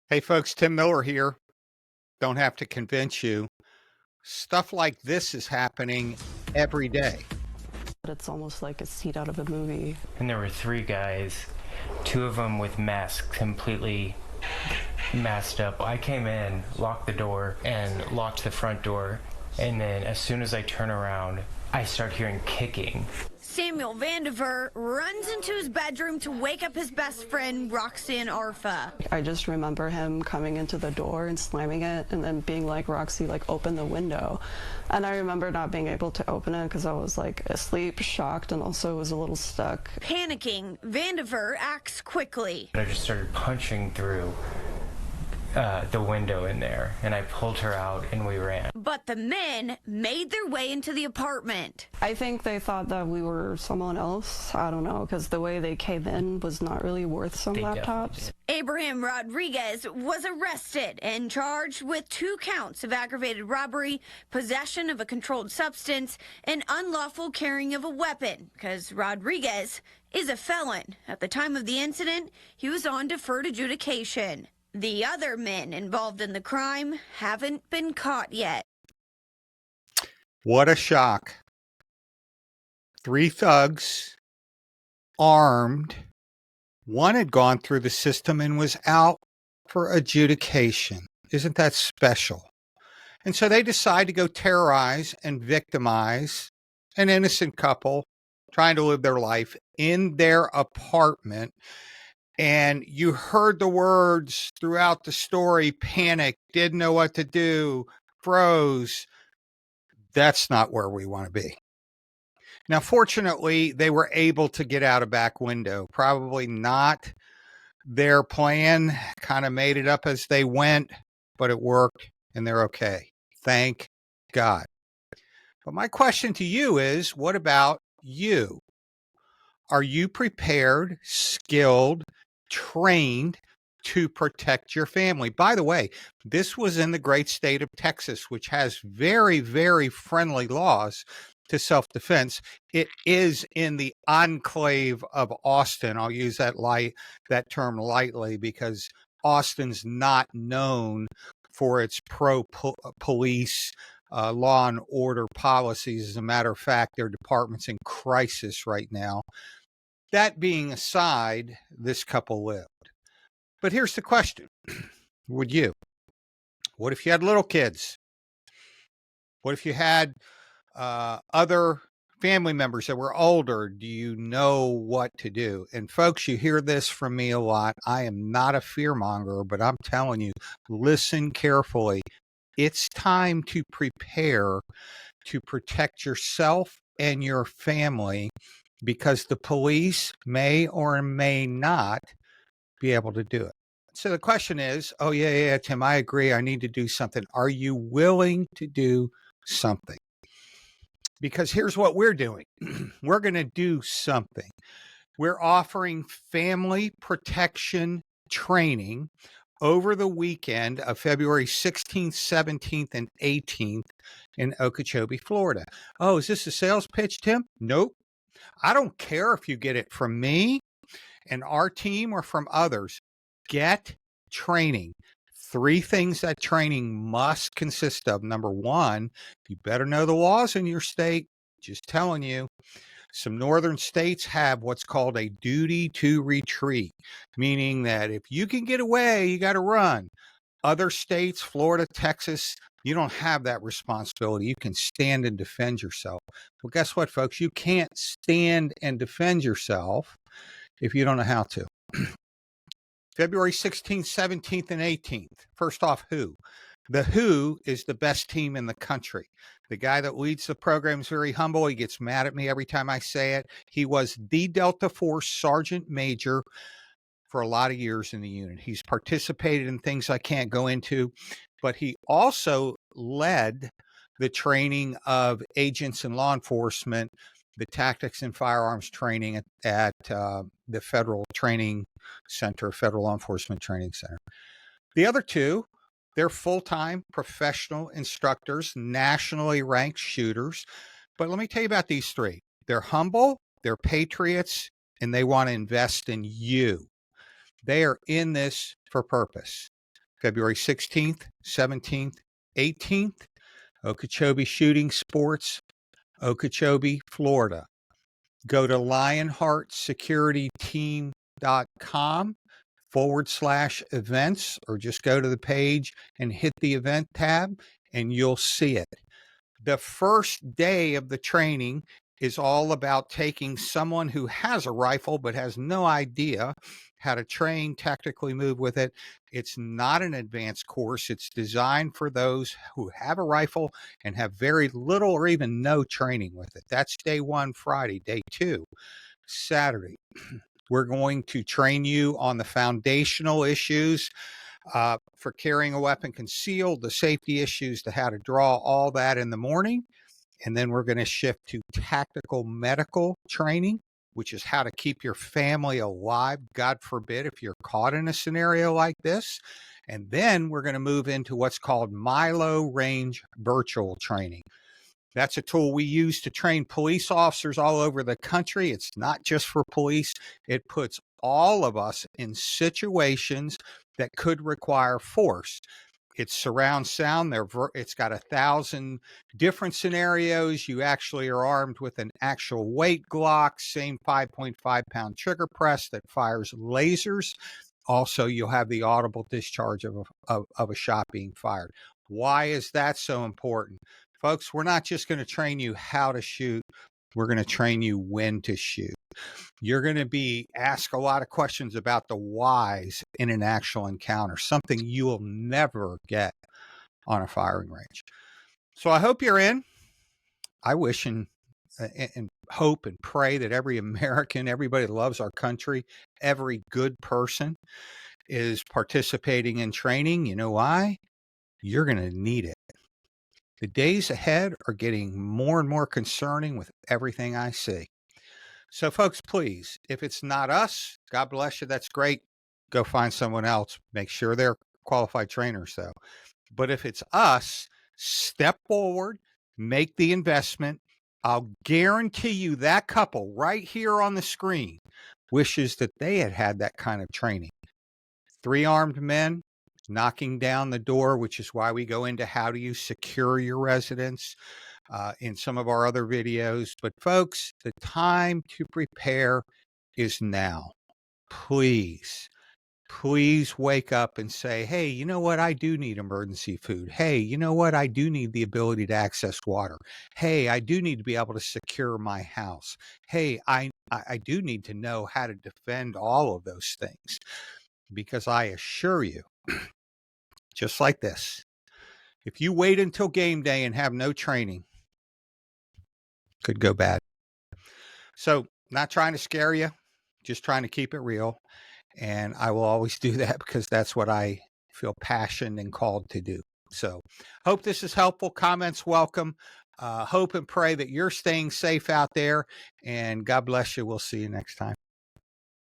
Hey folks, Tim Miller here. Don't have to convince you. Stuff like this is happening every day. It's almost like a scene out of a movie. And there were three guys, two of them with masks, completely masked up. I came in, locked the door, and locked the front door. And then as soon as I turn around, I start hearing kicking. Samuel Vandiver runs into his bedroom to wake up his best friend, Roxanne Arfa. I just remember him coming into the door and slamming it and then being like, Roxy, like, open the window. And I remember not being able to open it because I was like asleep, shocked, and also was a little stuck. Panicking, Vandiver acts quickly. I just started punching through the window in there, and I pulled her out and we ran. But the men made their way into the apartment. I think they thought that we were someone else. I don't know, because the way they came in was not really worth some laptops. Abraham Rodriguez was arrested and charged with 2 counts of aggravated robbery, possession of a controlled substance, and unlawful carrying of a weapon, because Rodriguez is a felon. At the time of the incident, he was on deferred adjudication. The other men involved in the crime haven't been caught yet. What a shock. 3 thugs, armed. One had gone through the system and was out for adjudication. Isn't that special? And so they decide to go terrorize and victimize an innocent couple trying to live their life in their apartment. And you heard the words throughout the story: panic, didn't know what to do, froze. That's not where we want to be. Now, fortunately, they were able to get out a back window. Probably not their plan, kind of made it up as they went, but it worked and they're okay. Thank God. But my question to you is, what about you? Are you prepared, skilled, trained to protect your family? By the way, this was in the great state of Texas, which has very, very friendly laws to self-defense. It is in the enclave of Austin. I'll use that term lightly because Austin's not known for its pro-police law and order policies. As a matter of fact, their department's in crisis right now. That being aside, this couple lived. But here's the question. Would you? What if you had little kids? What if you had other family members that were older? Do you know what to do? And folks, you hear this from me a lot. I am not a fearmonger, but I'm telling you, listen carefully. It's time to prepare to protect yourself and your family, because the police may or may not be able to do it. So the question is, oh, yeah, Tim, I agree. I need to do something. Are you willing to do something? Because here's what we're doing. We're going to do something. We're offering family protection training over the weekend of February 16th, 17th, and 18th in Okeechobee, Florida. Oh, is this a sales pitch, Tim? Nope. I don't care if you get it from me and our team or from others. Get training. 3 things that training must consist of. Number 1, you better know the laws in your state. Just telling you. Some northern states have what's called a duty to retreat, meaning that if you can get away, you got to run. Other states, Florida, Texas, you don't have that responsibility. You can stand and defend yourself. Well, guess what, folks? You can't stand and defend yourself if you don't know how to. February 16th, 17th, and 18th. First off, who? The WHO is the best team in the country. The guy that leads the program is very humble. He gets mad at me every time I say it. He was the Delta Force Sergeant Major for a lot of years in the unit. He's participated in things I can't go into, but he also led the training of agents in law enforcement, the tactics and firearms training at the Federal Training Center, Federal Law Enforcement Training Center. The other 2, they're full-time professional instructors, nationally ranked shooters. But let me tell you about these 3. They're humble, they're patriots, and they want to invest in you. They are in this for purpose. February 16th, 17th, 18th, Okeechobee Shooting Sports, Okeechobee, Florida. Go to lionheartsecurityteam.com/events, or just go to the page and hit the event tab and you'll see it. The first day of the training is all about taking someone who has a rifle but has no idea how to train, tactically move with it. It's not an advanced course. It's designed for those who have a rifle and have very little or even no training with it. That's day one, Friday. Day two, Saturday. We're going to train you on the foundational issues for carrying a weapon concealed, the safety issues, to how to draw, all that in the morning. And then we're going to shift to tactical medical training, which is how to keep your family alive, God forbid, if you're caught in a scenario like this. And then we're going to move into what's called Milo range virtual training. That's a tool we use to train police officers all over the country. It's not just for police. It puts all of us in situations that could require force. It's surround sound. It's got 1,000 different scenarios. You actually are armed with an actual weight Glock, same 5.5-pound trigger press that fires lasers. Also, you'll have the audible discharge of a shot being fired. Why is that so important? Folks, we're not just going to train you how to shoot. We're going to train you when to shoot. You're going to be asked a lot of questions about the whys in an actual encounter, something you will never get on a firing range. So I hope you're in. I wish and hope and pray that every American, everybody that loves our country, every good person is participating in training. You know why? You're going to need it. The days ahead are getting more and more concerning with everything I see. So, folks, please, if it's not us, God bless you, that's great. Go find someone else. Make sure they're qualified trainers, though. But if it's us, step forward, make the investment. I'll guarantee you that couple right here on the screen wishes that they had had that kind of training. 3 armed men knocking down the door, which is why we go into how do you secure your residence in some of our other videos. But folks, the time to prepare is now. Please wake up and say, hey, you know what? I do need emergency food. Hey, you know what? I do need the ability to access water. Hey, I do need to be able to secure my house. Hey, I do need to know how to defend all of those things, because I assure you, just like this, if you wait until game day and have no training, could go bad. So, not trying to scare you, just trying to keep it real. And I will always do that because that's what I feel passionate and called to do. So, hope this is helpful. Comments welcome. Hope and pray that you're staying safe out there. And God bless you. We'll see you next time.